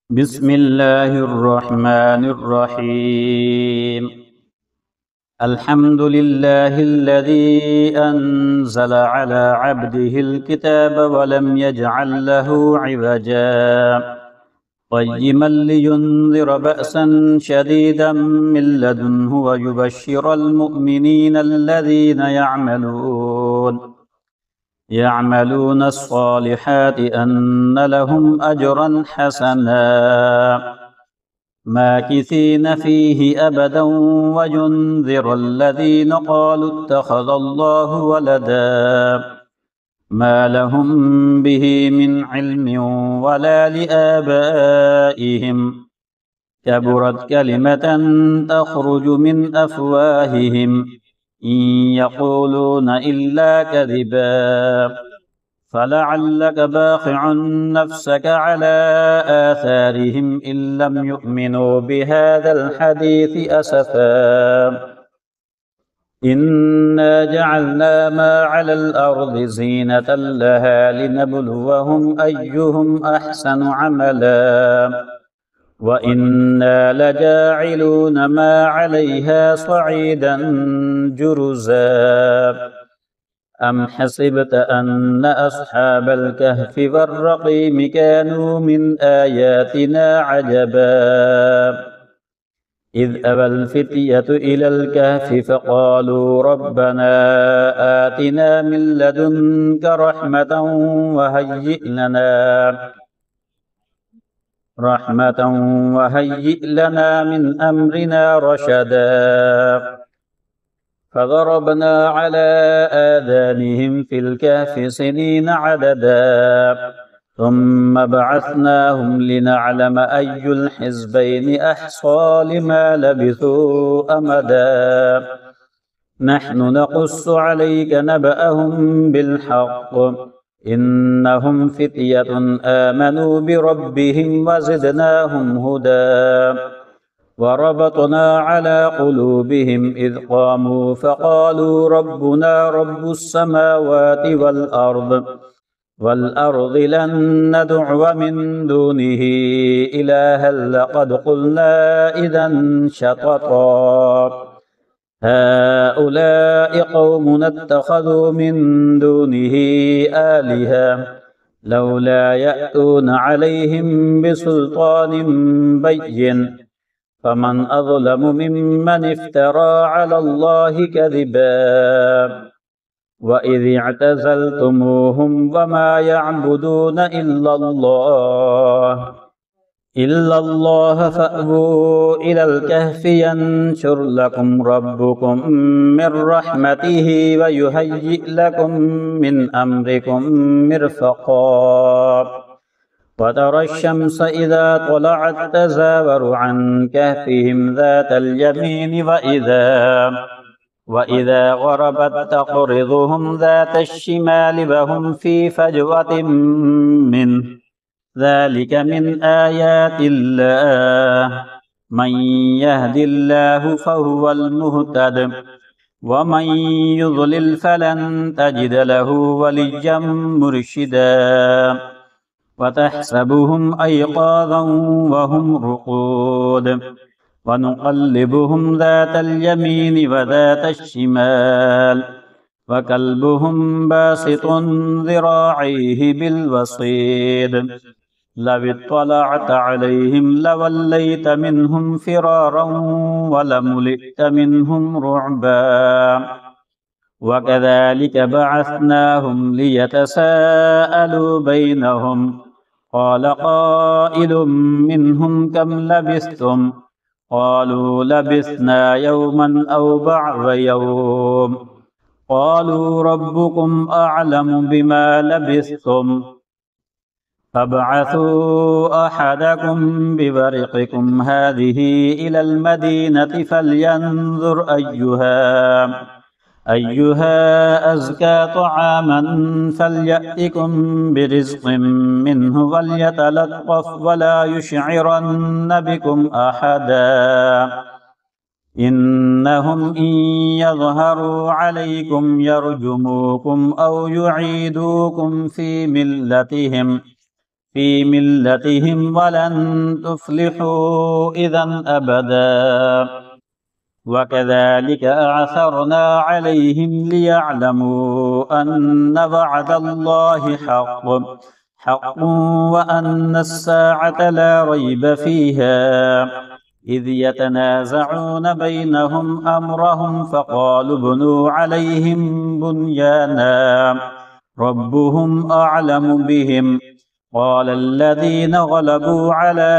بسم الله الرحمن الرحيم. الحمد لله الذي أنزل على عبده الكتاب ولم يجعل له عوجا قيما لينذر بأسا شديدا من لدنه ويبشر المؤمنين الذين يعملون الصالحات أن لهم أجرا حسنا ماكثين فيه أبدا وينذر الذين قالوا اتخذ الله ولدا ما لهم به من علم ولا لآبائهم كبرت كلمة تخرج من أفواههم إن يقولون إلا كذبا فلعلك باخع نفسك على آثارهم إن لم يؤمنوا بهذا الحديث أسفا إنا جعلنا ما على الأرض زينة لها لنبلوهم أيهم أحسن عملا وإنا لجاعلون ما عليها صعيدا جرزا أم حسبت أن أصحاب الكهف والرقيم كانوا من آياتنا عجبا إذ أبى الفتية إلى الكهف فقالوا ربنا آتنا من لدنك رحمة وهيئ لنا من أمرنا رشدا فضربنا على آذانهم في الكهف سنين عددا ثم بعثناهم لنعلم أي الحزبين أحصى لما لبثوا أمدا نحن نقص عليك نبأهم بالحق إنهم فتية آمنوا بربهم وزدناهم هدى وربطنا على قلوبهم إذ قاموا فقالوا ربنا رب السماوات والأرض لن ندعو من دونه إلها لقد قلنا إذا شططا هؤلاء قومنا اتخذوا من دونه آلهة لولا يأتون عليهم بسلطان بين فمن أظلم ممن افترى على الله كذبا وإذ اعتزلتموهم وما يعبدون إلا الله فأووا إلى الكهف ينشر لكم ربكم من رحمته ويهيئ لكم من أمركم مرفقا وترى الشمس إذا طلعت تزاور عن كهفهم ذات اليمين وإذا غربت تقرضهم ذات الشمال وهم في فجوة منه ذلك من آيات الله من يهد الله فهو المهتد ومن يضلل فلن تجد له وليا مرشدا وتحسبهم أيقاظا وهم رقود ونقلبهم ذات اليمين وذات الشمال وكلبهم باسط ذراعيه بالوصيد لو اطلعت عليهم لوليت منهم فرارا ولملئت منهم رعبا وكذلك بعثناهم ليتساءلوا بينهم قال قائل منهم كم لبثتم قالوا لبثنا يوما أو بعض يوم قالوا ربكم أعلم بما لبثتم فابعثوا أحدكم بورقكم هذه إلى المدينة فلينظر أيها أزكى طعاما فليأتكم برزق منه وليتلطف ولا يشعرن بكم أحدا إنهم إن يظهروا عليكم يرجموكم أو يعيدوكم في ملتهم في ملتهم ولن تفلحوا إذا أبدا. وكذلك أعثرنا عليهم ليعلموا أن وعد الله حق وأن الساعة لا ريب فيها، إذ يتنازعون بينهم أمرهم فقالوا ابنوا عليهم بنيانا ربهم أعلم بهم. قال الذين غلبوا على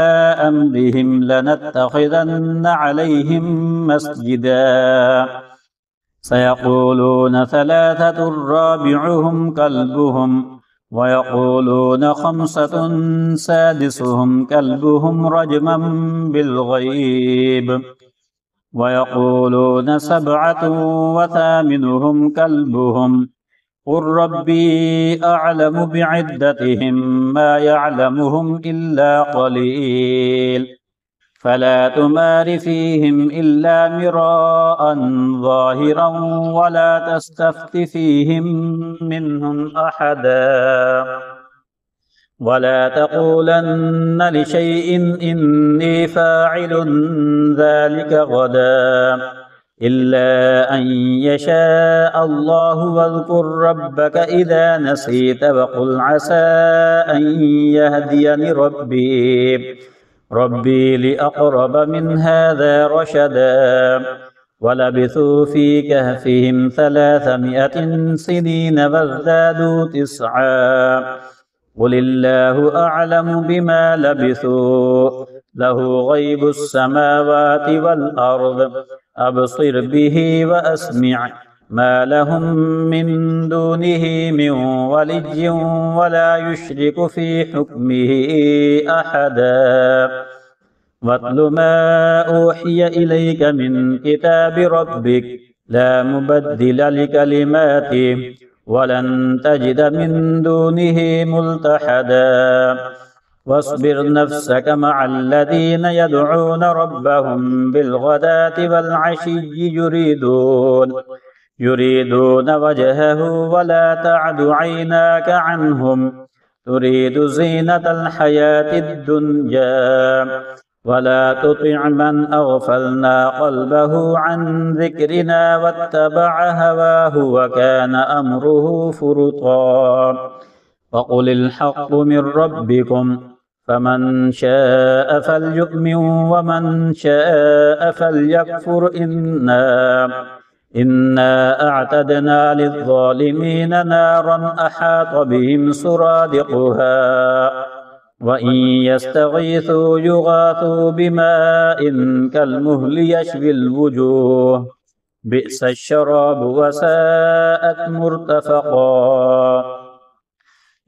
أمرهم لنتخذن عليهم مسجدا. سيقولون ثلاثة رابعهم كلبهم ويقولون خمسة سادسهم كلبهم رجما بالغيب ويقولون سبعة وثامنهم كلبهم قل ربي أعلم بعدتهم ما يعلمهم إلا قليل. فلا تمار فيهم إلا مراء ظاهرا ولا تستفت فيهم منهم أحدا ولا تقولن لشيء إني فاعل ذلك غدا إلا أن يشاء الله. واذكر ربك إذا نسيت وقل عسى أن يهديني ربي لأقرب من هذا رشدا. ولبثوا في كهفهم 300 سنين وازدادوا 9 قل الله أعلم بما لبثوا له غيب السماوات والأرض أبصر به وأسمع ما لهم من دونه من ولي ولا يشرك في حكمه أحدا. واتل ما أوحي إليك من كتاب ربك لا مبدل لكلماته ولن تجد من دونه ملتحدا. واصبر نفسك مع الذين يدعون ربهم بالغداة والعشي يريدون وجهه ولا تعد عيناك عنهم تريد زينة الحياة الدنيا. ولا تطع من أغفلنا قلبه عن ذكرنا واتبع هواه وكان أمره فرطا. وقل الحق من ربكم فمن شاء فليؤمن ومن شاء فليكفر إنا أعتدنا للظالمين نارا أحاط بهم سرادقها وإن يستغيثوا يغاثوا بماء كالمهل يشوي الوجوه بئس الشراب وساءت مرتفقا.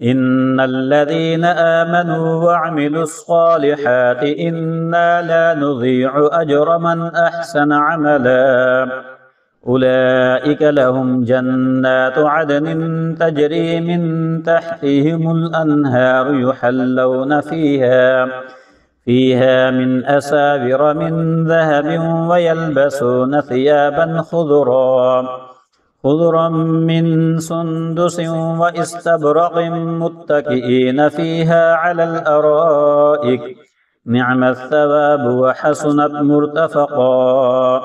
إن الذين آمنوا وعملوا الصالحات إنا لا نضيع أجر من أحسن عملا أولئك لهم جنات عدن تجري من تحتهم الأنهار يحلون فيها من أساور من ذهب ويلبسون ثيابا خضرا من سندس واستبرق متكئين فيها على الأرائك نعم الثواب وحسنت مرتفقا.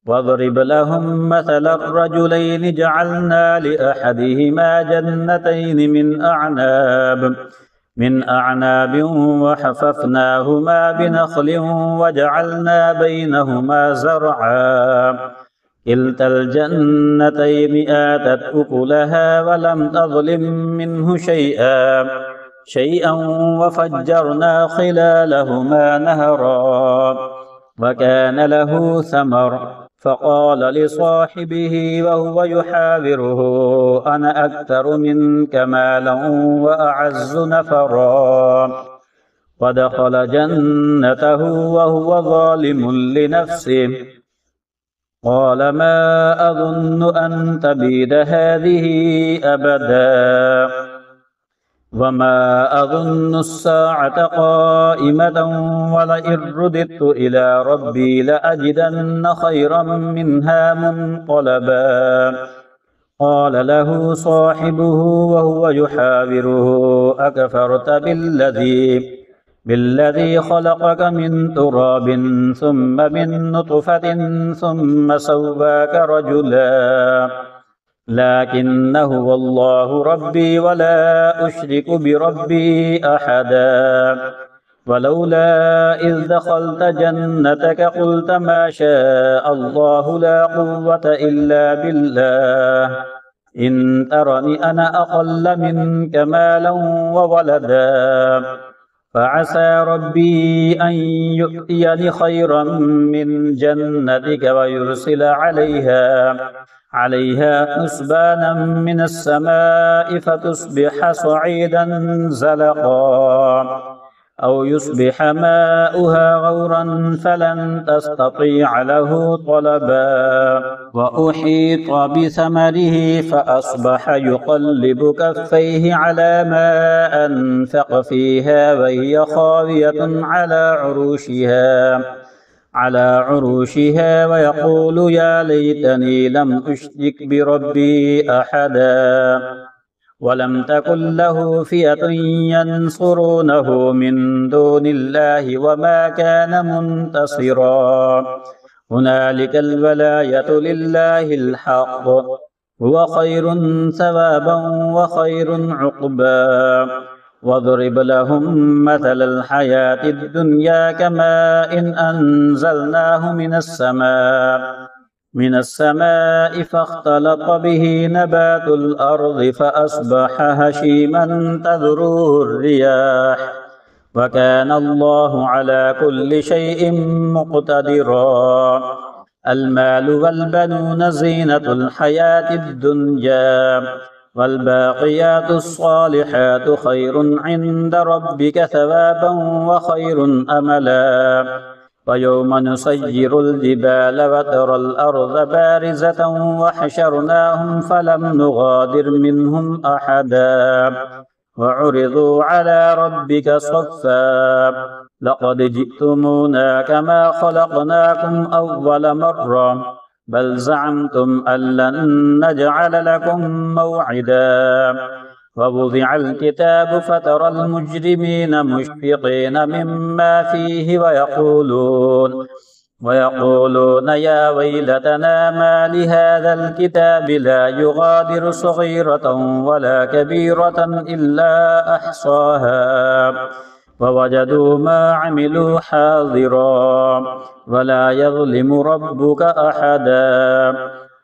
واضرب لهم مثل الرجلين جعلنا لأحدهما جنتين من أعناب وحففناهما بنخل وجعلنا بينهما زرعا كلتا الجنتين آتت أكلها ولم تظلم منه شيئا وفجرنا خلالهما نهرا وكان له ثمر فقال لصاحبه وهو يحاوره أنا أكثر منك مالا وأعز نفرا. ودخل جنته وهو ظالم لنفسه قال ما أظن أن تبيد هذه أبدا وما أظن الساعة قائمة ولئن رددت إلى ربي لأجدن خيرا منها منقلبا. قال له صاحبه وهو يحاوره أكفرت بالذي خلقك من تراب ثم من نطفة ثم سواك رجلا لكنه والله ربي ولا أشرك بربي أحدا ولولا إذ دخلت جنتك قلت ما شاء الله لا قوة إلا بالله إن ترني أنا أقل منك مالا وولدا فعسى ربي أن يؤتيني خيرا من جنتك ويرسل عليها حسبانا من السماء فتصبح صعيدا زلقا أو يصبح ماؤها غورا فلن تستطيع له طلبا وأحيط بثمره فأصبح يقلب كفيه على ما أنفق فيها وهي خاوية على عروشها ويقول يا ليتني لم أشرك بربي أحدا ولم تكن له فئة ينصرونه من دون الله وما كان منتصرا هنالك الولاية لله الحق هو خير ثوابا وخير عقبا واضرب لهم مثل الحياة الدنيا كماء إن أنزلناه من السماء فاختلط به نبات الأرض فأصبح هشيما تذروه الرياح وكان الله على كل شيء مقتدرا المال والبنون زينة الحياة الدنيا والباقيات الصالحات خير عند ربك ثوابا وخير أملا ويوم نسير الجبال وترى الأرض بارزة وحشرناهم فلم نغادر منهم أحدا وعرضوا على ربك صفا لقد جئتمونا كما خلقناكم أول مرة بل زعمتم أن لن نجعل لكم موعدا ووضع الكتاب فترى المجرمين مشفقين مما فيه ويقولون يا ويلتنا ما لهذا الكتاب لا يغادر صغيرة ولا كبيرة إلا أحصاها ووجدوا ما عملوا حاضرا ولا يظلم ربك أحدا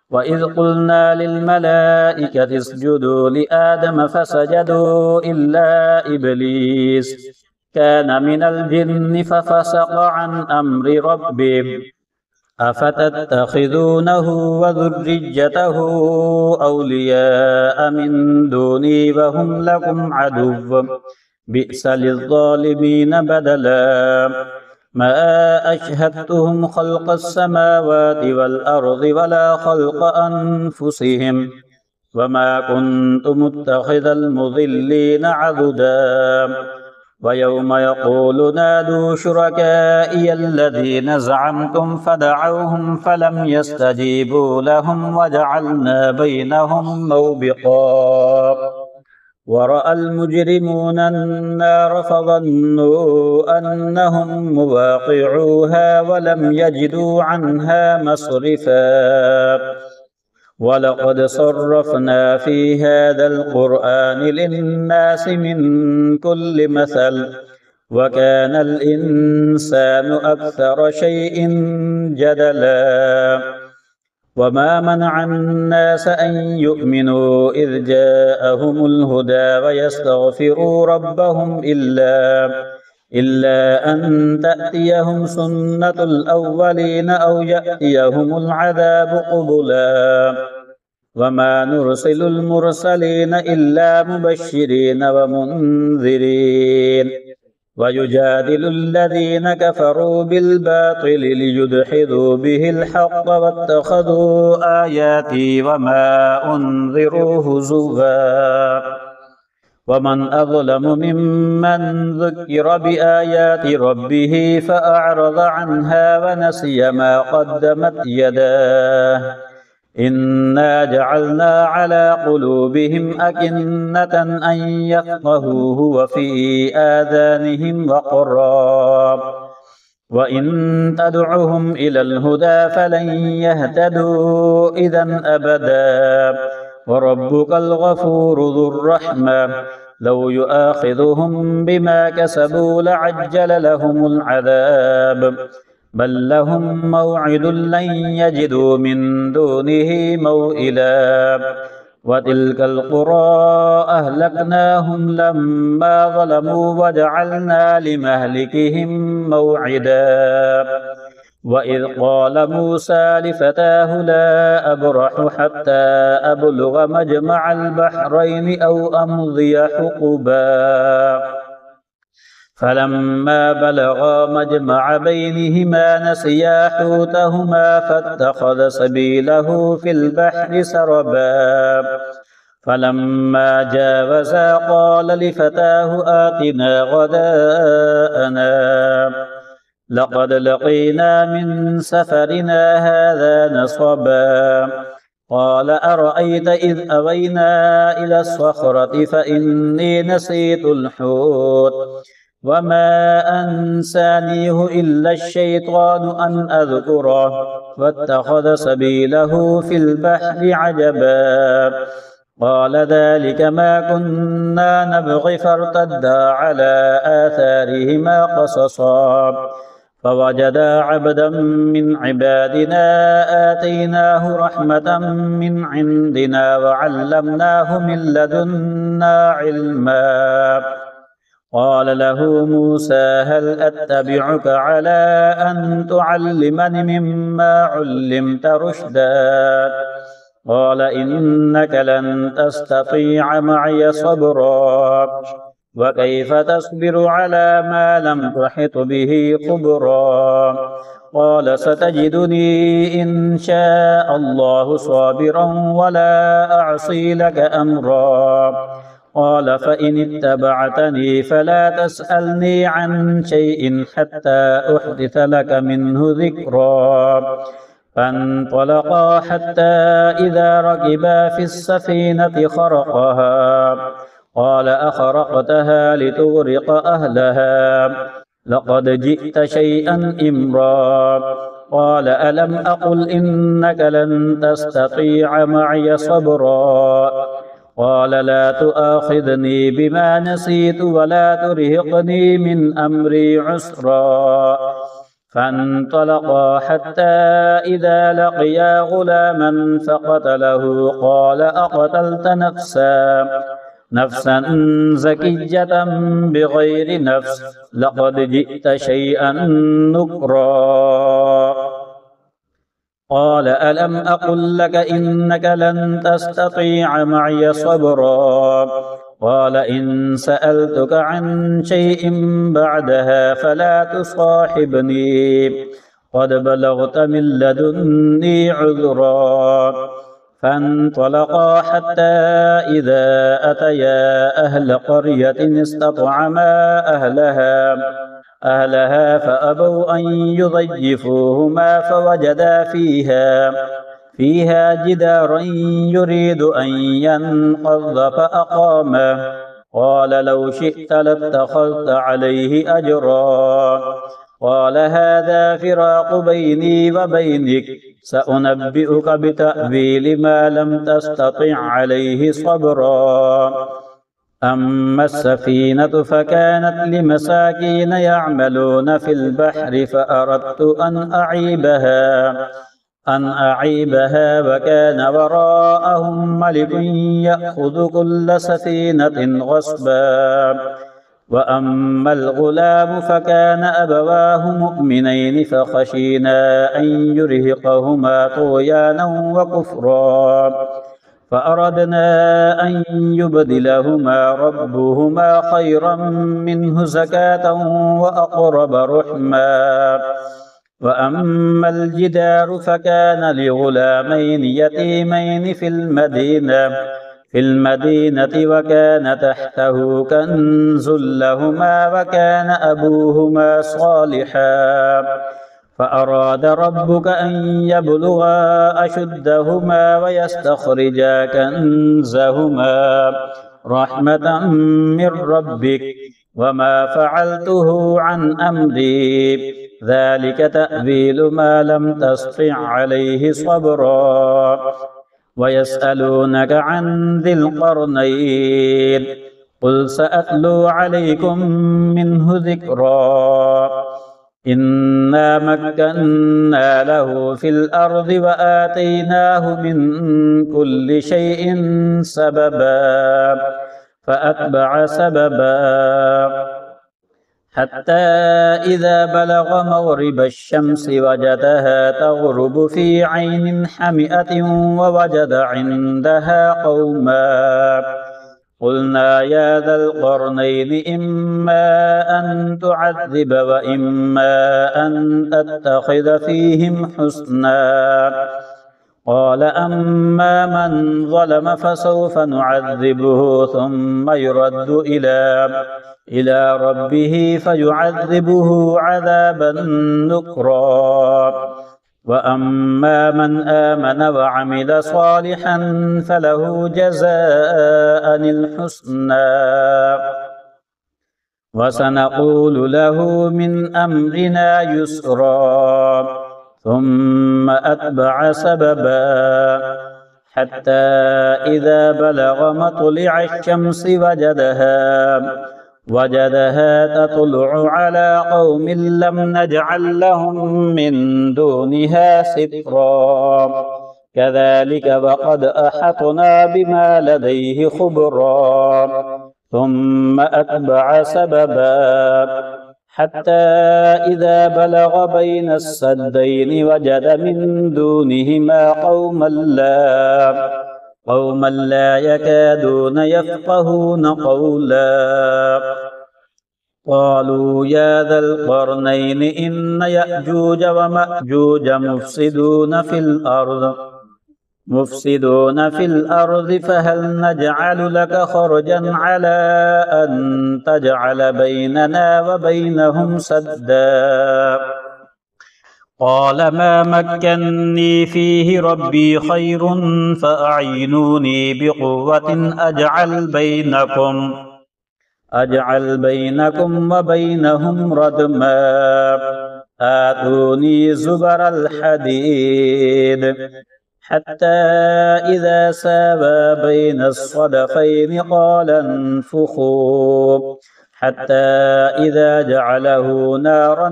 وإذ قلنا للملائكة اسجدوا لآدم فسجدوا إلا إبليس كان من الجن ففسق عن أمر ربه أفتتخذونه وذريته أولياء من دوني وهم لكم عدو بئس للظالمين بدلا ما أشهدتهم خلق السماوات والأرض ولا خلق أنفسهم وما كنت متخذ المضلين عضدا ويوم يقول نادوا شركائي الذين زعمتم فدعوهم فلم يستجيبوا لهم وجعلنا بينهم موبقا ورأى المجرمون النار فظنوا أنهم مواقعوها ولم يجدوا عنها مصرفا ولقد صرفنا في هذا القرآن للناس من كل مثل وكان الإنسان أكثر شيء جدلا وما منع الناس أن يؤمنوا إذ جاءهم الهدى ويستغفروا ربهم إلا أن تأتيهم سنة الأولين أو يأتيهم العذاب قبلا وما نرسل المرسلين إلا مبشرين ومنذرين ويجادل الذين كفروا بالباطل ليدحضوا به الحق واتخذوا آياتي وما أنذروا هزوا ومن أظلم ممن ذكر بآيات ربه فأعرض عنها ونسي ما قدمت يداه إنا جعلنا على قلوبهم أكنة أن يفقهوه وفي آذانهم وقرا وإن تدعهم إلى الهدى فلن يهتدوا إذا أبدا وربك الغفور ذو الرحمة لو يؤاخذهم بما كسبوا لعجل لهم العذاب بل لهم موعد لن يجدوا من دونه موئلا وتلك القرى أهلكناهم لما ظلموا وجعلنا لمهلكهم موعدا وإذ قال موسى لفتاه لا أبرح حتى أبلغ مجمع البحرين أو أمضي حقبا فلما بلغا مجمع بينهما نسيا حوتهما فاتخذ سبيله في البحر سربا فلما جاوزا قال لفتاه آتنا غداءنا لقد لقينا من سفرنا هذا نصبا قال أرأيت إذ أوينا إلى الصخرة فإني نسيت الحوت وما أنسانيه إلا الشيطان أن أذكره واتخذ سبيله في البحر عجبا قال ذلك ما كنا نبغي فارتدا على آثارهما قصصا فوجدا عبدا من عبادنا آتيناه رحمة من عندنا وعلمناه من لدنا علما قال له موسى هل أتبعك على أن تعلمني مما علمت رشدا قال إنك لن تستطيع معي صبرا وكيف تصبر على ما لم تحط به خبرا قال ستجدني إن شاء الله صابرا ولا أعصي لك أمرا قال فإن اتبعتني فلا تسألني عن شيء حتى أحدث لك منه ذكرا فانطلقا حتى إذا ركبا في السفينة خرقها قال أخرقتها لتغرق أهلها لقد جئت شيئا إمرا قال ألم أقل إنك لن تستطيع معي صبرا قال لا تؤاخذني بما نسيت ولا ترهقني من أمري عسرا فانطلقا حتى إذا لقيا غلاما فقتله قال أقتلت نفسا زكية بغير نفس لقد جئت شيئا نكرا قال ألم أقل لك إنك لن تستطيع معي صبرا قال إن سألتك عن شيء بعدها فلا تصاحبني قد بلغت من لدني عذرا فانطلقا حتى إذا أتيا أهل قرية استطعما أهلها فأبوا أن يضيفوهما فوجدا فيها جدارا يريد أن ينقض فأقامه قال لو شئت لاتخذت عليه أجرا قال هذا فراق بيني وبينك سأنبئك بتأويل ما لم تستطع عليه صبرا أما السفينة فكانت لمساكين يعملون في البحر فأردت أن أعيبها وكان وراءهم ملك يأخذ كل سفينة غصبا وأما الغلام فكان أبواه مؤمنين فخشينا أن يرهقهما طغيانا وكفرا فأردنا أن يبدلهما ربهما خيرا منه زكاة وأقرب رحما وأما الجدار فكان لغلامين يتيمين في المدينة وكان تحته كنز لهما وكان أبوهما صالحا فأراد ربك أن يبلغا أشدهما ويستخرجا كنزهما رحمة من ربك وما فعلته عن أمري ذلك تأويل ما لم تسطع عليه صبرا ويسألونك عن ذي القرنين قل سأتلو عليكم منه ذكرا إنا مكنا له في الأرض وآتيناه من كل شيء سببا فأتبع سببا حتى إذا بلغ مغرب الشمس وجدها تغرب في عين حمئة ووجد عندها قوما قلنا يا ذا القرنين إما أن تعذب وإما أن تتخذ فيهم حسنا قال أما من ظلم فسوف نعذبه ثم يرد إلى ربه فيعذبه عذابا نكرا وأما من آمن وعمل صالحا فله جزاء الحسنى وسنقول له من أمرنا يسرا ثم أتبع سببا حتى إذا بلغ مطلع الشمس وجدها تطلع على قوم لم نجعل لهم من دونها سترا كذلك وقد أحطنا بما لديه خبرا ثم أتبع سببا حتى إذا بلغ بين السدين وجد من دونهما قوما لا يكادون يفقهون قولا قالوا يا ذا القرنين إن يأجوج ومأجوج مفسدون في الأرض فهل نجعل لك خرجا على أن تجعل بيننا وبينهم سدا قال ما مكني فيه ربي خير فأعينوني بقوة أجعل بينكم وبينهم ردما آتوني زبر الحديد حتى إذا ساوى بين الصدفين قال انفخوا حتى إذا جعله نارا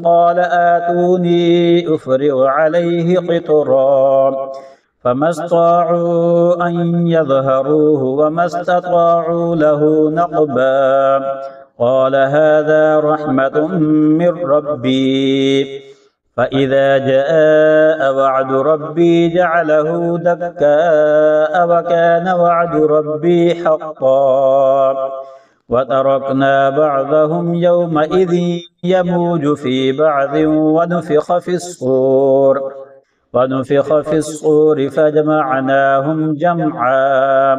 قال آتوني أفرغ عليه قطرا فما استطاعوا أن يظهروه وما استطاعوا له نقبا قال هذا رحمة من ربي فإذا جاء وعد ربي جعله دكاء وكان وعد ربي حقا وتركنا بعضهم يومئذ يموج في بعض ونفخ في الصور فجمعناهم جمعا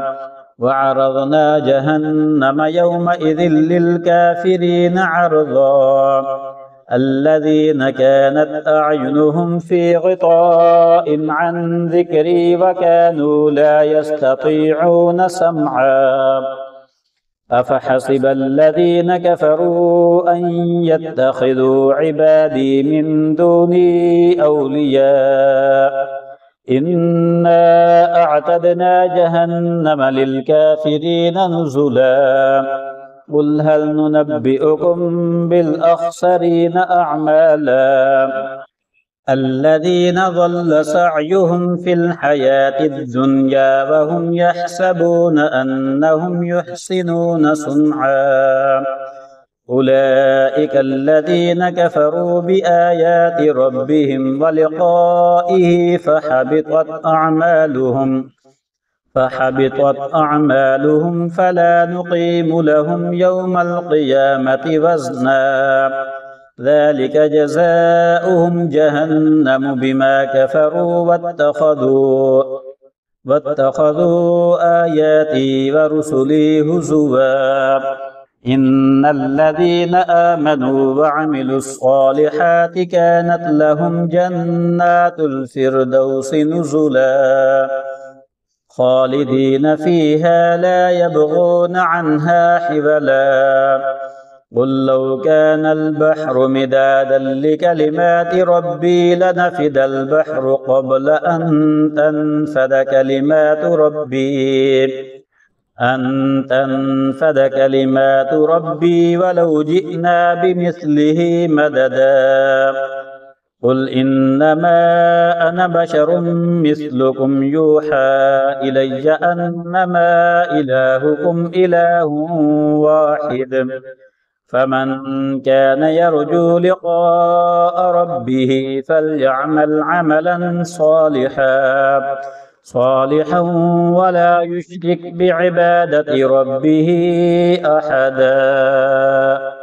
وعرضنا جهنم يومئذ للكافرين عرضا الذين كانت أعينهم في غطاء عن ذكري وكانوا لا يستطيعون سمعا أفحسب الذين كفروا أن يتخذوا عبادي من دوني أولياء إنا أعتدنا جهنم للكافرين نزلا قل هل ننبئكم بالأخسرين أعمالا الذين ضل سعيهم في الحياة الدنيا وهم يحسبون أنهم يحسنون صنعا أولئك الذين كفروا بآيات ربهم ولقائه فحبطت أعمالهم فلا نقيم لهم يوم القيامة وزنا ذلك جزاؤهم جهنم بما كفروا واتخذوا آياتي ورسلي هزوا إن الذين آمنوا وعملوا الصالحات كانت لهم جنات الفردوس نزلا خالدين فيها لا يبغون عنها حولا قل لو كان البحر مدادا لكلمات ربي لنفد البحر قبل أن تنفد كلمات ربي ولو جئنا بمثله مددا قل إنما أنا بشر مثلكم يوحى إلي أنما إلهكم إله واحد فمن كان يرجو لقاء ربه فليعمل عملا صالحا ولا يشرك بعبادة ربه أحدا.